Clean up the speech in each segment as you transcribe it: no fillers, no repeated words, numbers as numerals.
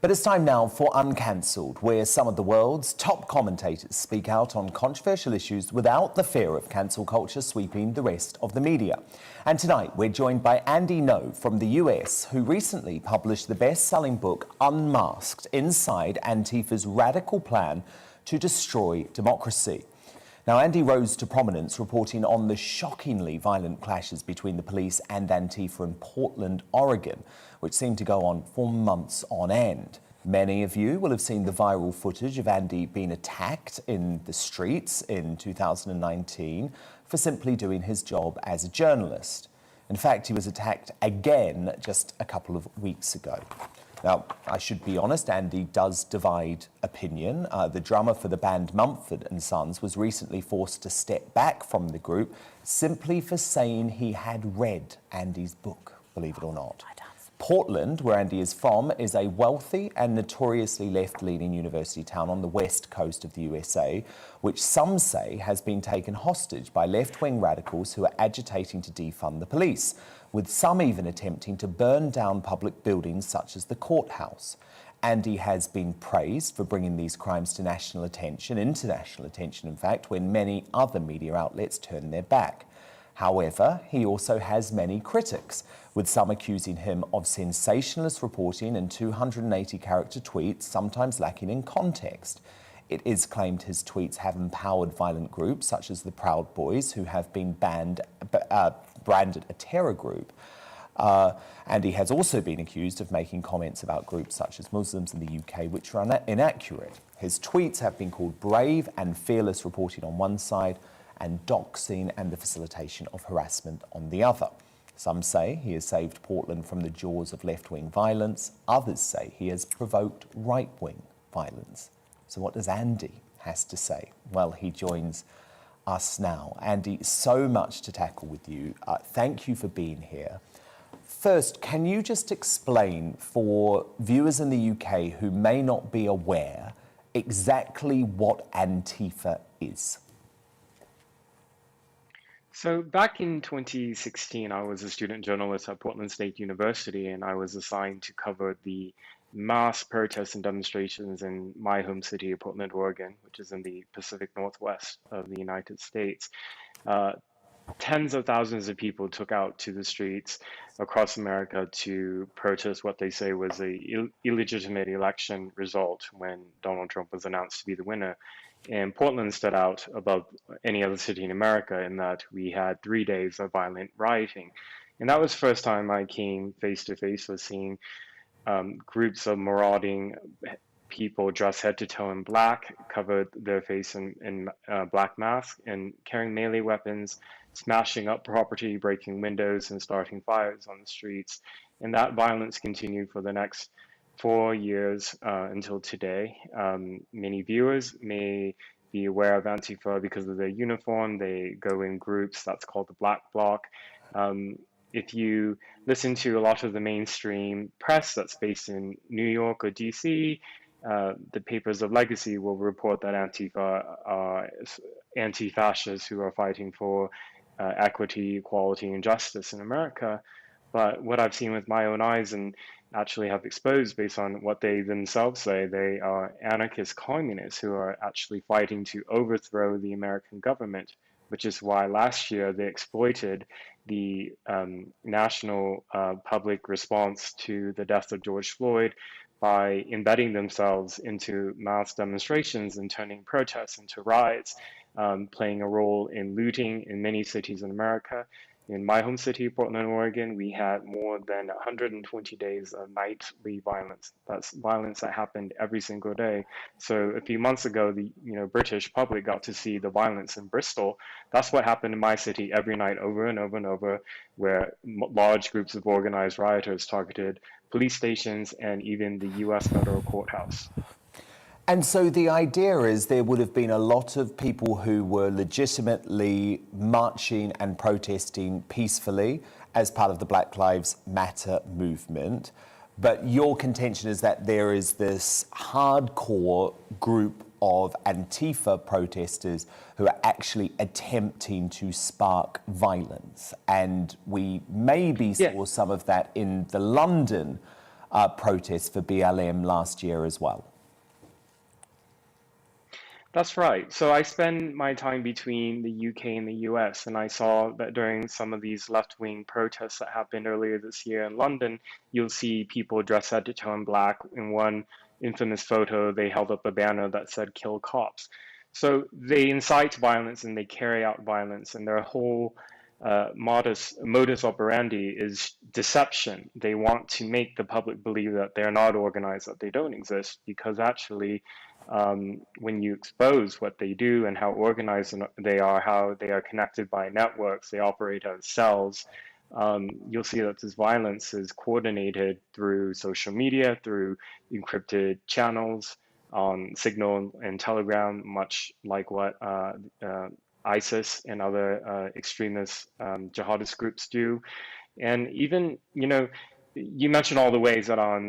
But it's time now for Uncancelled, where some of the world's top commentators speak out on controversial issues without the fear of cancel culture sweeping the rest of the media. And tonight we're joined by Andy Ngo from the US, who recently published the best-selling book Unmasked: Inside Antifa's Radical Plan to Destroy Democracy. Now, Andy rose to prominence reporting on the shockingly violent clashes between the police and Antifa in Portland, Oregon, which seemed to go on for months on end. Many of you will have seen the viral footage of Andy being attacked in the streets in 2019 for simply doing his job as a journalist. In fact, he was attacked again just a couple of weeks ago. Now, I should be honest, Andy does divide opinion. The drummer for the band Mumford & Sons was recently forced to step back from the group simply for saying he had read Andy's book, believe it or not. Portland, where Andy is from, is a wealthy and notoriously left-leaning university town on the west coast of the USA, which some say has been taken hostage by left-wing radicals who are agitating to defund the police, with some even attempting to burn down public buildings such as the courthouse. Andy has been praised for bringing these crimes to national attention, international attention in fact, when many other media outlets turn their back. However, he also has many critics, with some accusing him of sensationalist reporting and 280-character tweets, sometimes lacking in context. It is claimed his tweets have empowered violent groups such as the Proud Boys, who have been branded a terror group. And he has also been accused of making comments about groups such as Muslims in the UK, which are inaccurate. His tweets have been called brave and fearless reporting on one side, and doxing and the facilitation of harassment on the other. Some say he has saved Portland from the jaws of left-wing violence. Others say he has provoked right-wing violence. So what does Andy has to say? Well, he joins us now. Andy, so much to tackle with you. Thank you for being here. First, can you just explain for viewers in the UK who may not be aware exactly what Antifa is? So back in 2016, I was a student journalist at Portland State University, and I was assigned to cover the mass protests and demonstrations in my home city of Portland, Oregon, which is in the Pacific Northwest of the United States. Tens of thousands of people took out to the streets across America to protest what they say was an illegitimate election result when Donald Trump was announced to be the winner. And Portland stood out above any other city in America in that we had 3 days of violent rioting. And that was the first time I came face to face with seeing groups of marauding people dressed head to toe in black, covered their face in black masks, and carrying melee weapons, smashing up property, breaking windows, and starting fires on the streets. And that violence continued for the next 4 years until today. Many viewers may be aware of Antifa because of their uniform. They go in groups, that's called the Black Bloc. If you listen to a lot of the mainstream press that's based in New York or DC, the papers of legacy will report that Antifa are anti-fascists who are fighting for equity, equality, and justice in America. But what I've seen with my own eyes and actually have exposed based on what they themselves say, they are anarchist communists who are actually fighting to overthrow the American government, which is why last year they exploited the national public response to the death of George Floyd by embedding themselves into mass demonstrations and turning protests into riots, playing a role in looting in many cities in America. In my home city, Portland, Oregon, we had more than 120 days of nightly violence. That's violence that happened every single day. So a few months ago, the British public got to see the violence in Bristol. That's what happened in my city every night, over and over and over, where large groups of organized rioters targeted police stations and even the U.S. federal courthouse. And so the idea is there would have been a lot of people who were legitimately marching and protesting peacefully as part of the Black Lives Matter movement. But your contention is that there is this hardcore group of Antifa protesters who are actually attempting to spark violence. And we maybe saw some of that in the London protests for BLM last year as well. That's right. So I spend my time between the UK and the US, and I saw that during some of these left-wing protests that happened earlier this year in London, you'll see people dressed head to toe in black. In one infamous photo, they held up a banner that said "Kill cops." So they incite violence and they carry out violence, and their whole modus operandi is deception. They want to make the public believe that they're not organized, that they don't exist, because actually, when you expose what they do and how organized they are, how they are connected by networks, they operate as cells, you'll see that this violence is coordinated through social media, through encrypted channels on Signal and Telegram, much like what ISIS and other extremist jihadist groups do. And even, you mentioned all the ways that are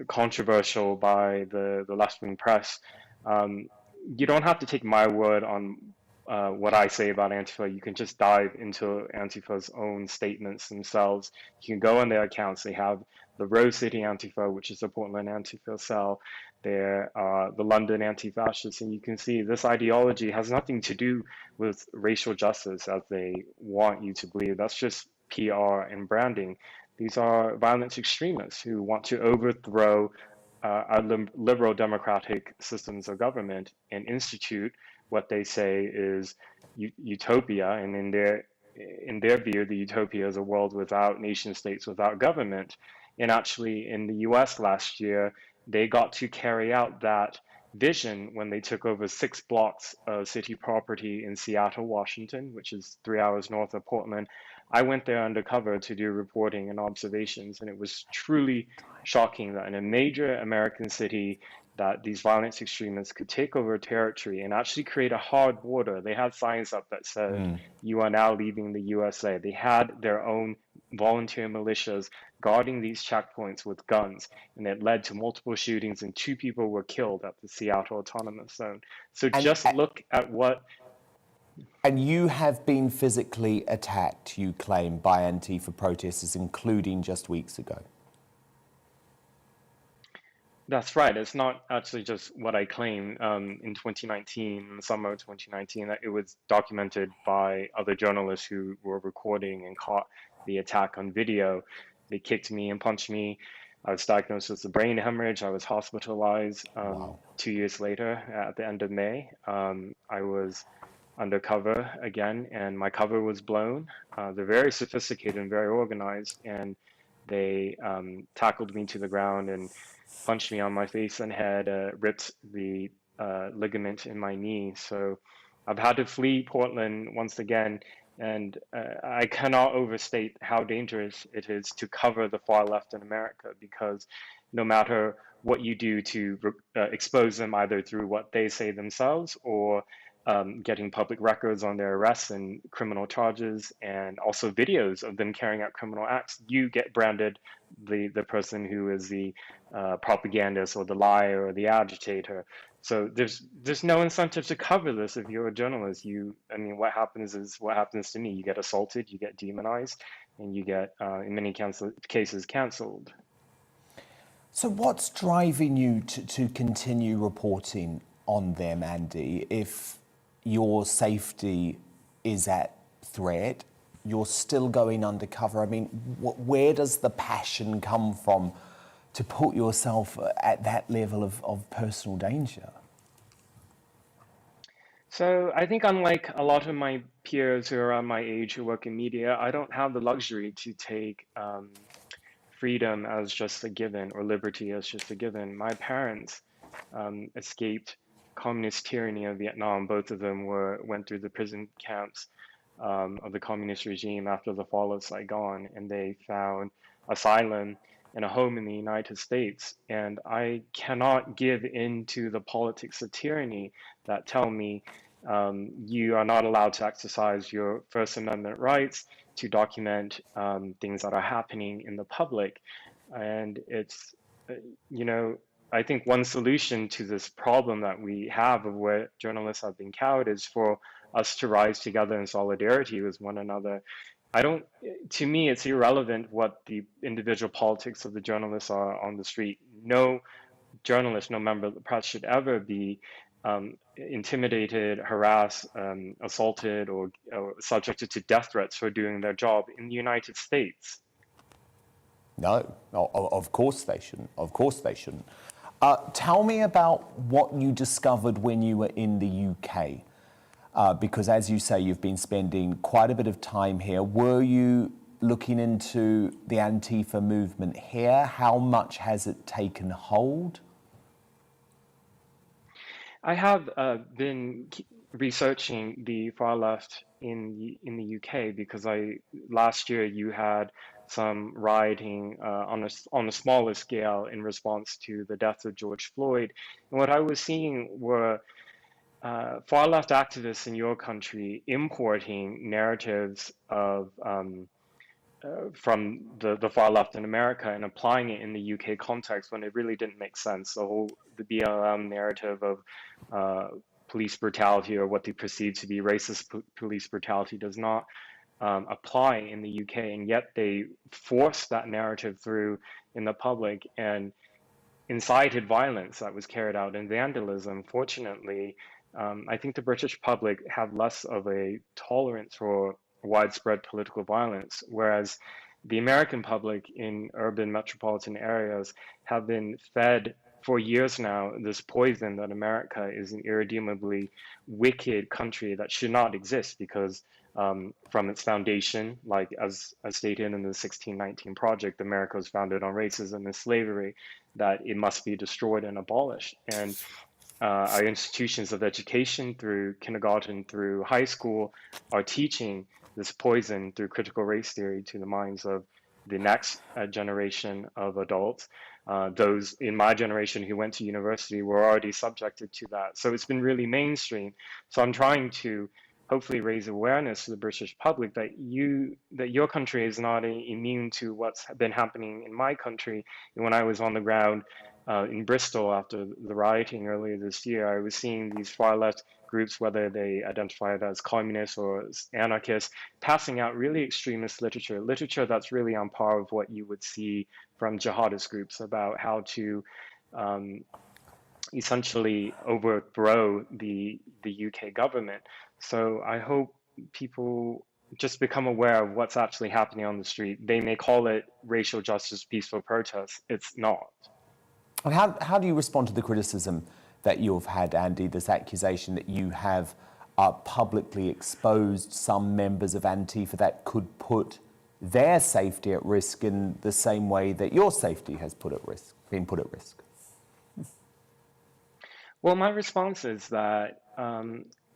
controversial by the left-wing press. You don't have to take my word on what I say about Antifa. You can just dive into Antifa's own statements themselves. You can go on their accounts. They have the Rose City Antifa, which is the Portland Antifa cell. There are the London anti-fascists, and you can see this ideology has nothing to do with racial justice as they want you to believe. That's just PR and branding. These are violent extremists who want to overthrow our liberal democratic systems of government and institute what they say is utopia. And in their view, the utopia is a world without nation states, without government. And actually, in the US last year, they got to carry out that vision when they took over 6 blocks of city property in Seattle, Washington, which is 3 hours north of Portland. I went there undercover to do reporting and observations, and it was truly shocking that in a major American city that these violent extremists could take over territory and actually create a hard border. They had signs up that said, "You are now leaving the USA." They had their own volunteer militias guarding these checkpoints with guns, and it led to multiple shootings, and 2 people were killed at the Seattle Autonomous Zone. So just look at what... And you have been physically attacked, you claim, by Antifa protesters, including just weeks ago. That's right. It's not actually just what I claim. In 2019, in the summer of 2019, that it was documented by other journalists who were recording and caught the attack on video. They kicked me and punched me. I was diagnosed with a brain hemorrhage. I was hospitalized. Wow. 2 years later, at the end of May, I was undercover again, and my cover was blown. They're very sophisticated and very organized, and they tackled me to the ground and punched me on my face and head, ripped the ligament in my knee. So I've had to flee Portland once again, and I cannot overstate how dangerous it is to cover the far left in America, because no matter what you do to expose them, either through what they say themselves or getting public records on their arrests and criminal charges, and also videos of them carrying out criminal acts, you get branded the person who is the propagandist or the liar or the agitator. So there's no incentive to cover this if you're a journalist. What happens is what happens to me. You get assaulted, you get demonized, and you get, in many cases, canceled. So what's driving you to continue reporting on them, Andy, if your safety is at threat, you're still going undercover? I mean, where does the passion come from to put yourself at that level of personal danger? So I think, unlike a lot of my peers who are around my age who work in media, I don't have the luxury to take freedom as just a given or liberty as just a given. My parents escaped communist tyranny of Vietnam. Both of them went through the prison camps of the communist regime after the fall of Saigon, and they found asylum and a home in the United States. And I cannot give in to the politics of tyranny that tell me you are not allowed to exercise your First Amendment rights to document things that are happening in the public. And it's, I think one solution to this problem that we have of where journalists have been cowed is for us to rise together in solidarity with one another I don't, to me, it's irrelevant what the individual politics of the journalists are on the street. No journalist, no member of the press should ever be intimidated, harassed, assaulted, or subjected to death threats for doing their job in the United States. No, of course they shouldn't. Of course they shouldn't. Tell me about what you discovered when you were in the UK. Because as you say, you've been spending quite a bit of time here. Were you looking into the Antifa movement here? How much has it taken hold? I have been researching the far left in the UK because last year you had some rioting on a smaller scale in response to the death of George Floyd, and what I was seeing were far left activists in your country importing narratives of from the far left in America and applying it in the UK context when it really didn't make sense. The BLM narrative of police brutality, or what they perceive to be racist police brutality, does not apply in the UK, and yet they forced that narrative through in the public and incited violence that was carried out and vandalism. Fortunately, I think the British public have less of a tolerance for widespread political violence, whereas the American public in urban metropolitan areas have been fed for years now this poison that America is an irredeemably wicked country that should not exist because from its foundation, like as stated in the 1619 Project, America was founded on racism and slavery, that it must be destroyed and abolished. And our institutions of education through kindergarten through high school are teaching this poison through critical race theory to the minds of the next generation of adults. Those in my generation who went to university were already subjected to that. So it's been really mainstream. So I'm trying to hopefully raise awareness to the British public that your country is not immune to what's been happening in my country. And when I was on the ground in Bristol after the rioting earlier this year, I was seeing these far left groups, whether they identified as communists or as anarchists, passing out really extremist literature that's really on par with what you would see from jihadist groups about how to essentially overthrow the UK government. So I hope people just become aware of what's actually happening on the street. They may call it racial justice, peaceful protest. It's not. And how do you respond to the criticism that you've had, Andy, this accusation that you have publicly exposed some members of Antifa that could put their safety at risk in the same way that your safety has been put at risk? Well, my response is that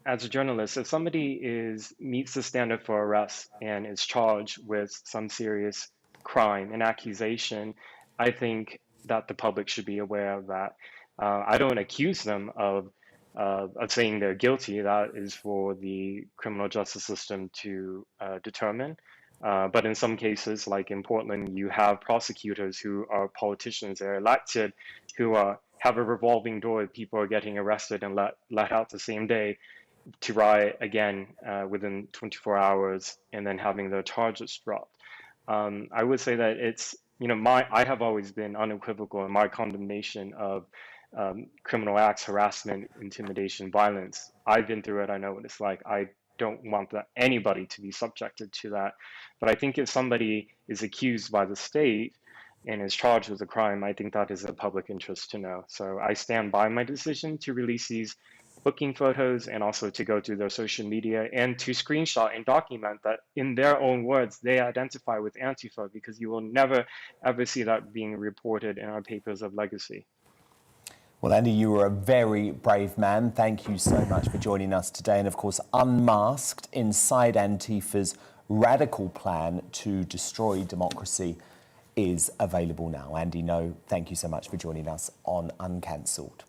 as a journalist, if somebody meets the standard for arrest and is charged with some serious crime, an accusation, I think that the public should be aware of that. I don't accuse them of saying they're guilty. That is for the criminal justice system to determine. But in some cases, like in Portland, you have prosecutors who are politicians, they're elected, who have a revolving door. People are getting arrested and let out the same day to riot again within 24 hours and then having their charges dropped. I would say that it's, I have always been unequivocal in my condemnation of criminal acts, harassment, intimidation, violence. I've been through it. I know what it's like. I don't want anybody to be subjected to that. But I think if somebody is accused by the state and is charged with a crime, I think that is a public interest to know. So I stand by my decision to release these booking photos and also to go through their social media and to screenshot and document that in their own words, they identify with Antifa, because you will never, ever see that being reported in our papers of legacy. Well, Andy, you were a very brave man. Thank you so much for joining us today. And of course, Unmasked, Inside Antifa's radical plan to destroy democracy is available now. Andy, thank you so much for joining us on Uncancelled.